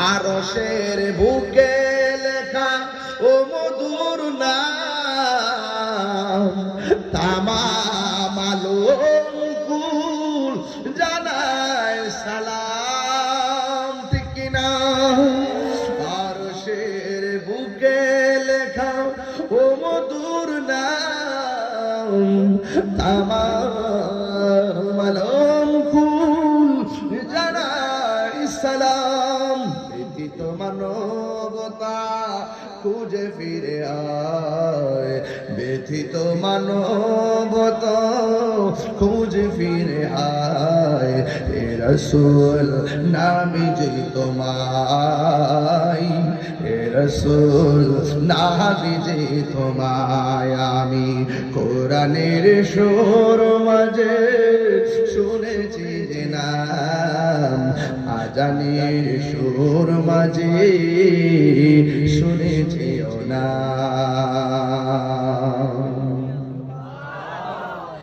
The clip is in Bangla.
আরশের বুকে লেখা ও মধুর নাম তামাম আলম কুল জানায় সালাম ঠিক কিনা আরশের বুকে লেখা ও মধুর নাম তামাম আলম কুল জানায় সালাম ব্যতীত মানবতা খুঁজে ফিরে আয় ব্যথিত মানবতা খুঁজে ফিরে আয় হে রাসূল নামি যে তোমায় হে রাসূল নামি যে তোমায় আমি কোরআনের সুর মাঝে শুনেছি যে নাম আজানের সুর মাঝে শুনেছি ও নাম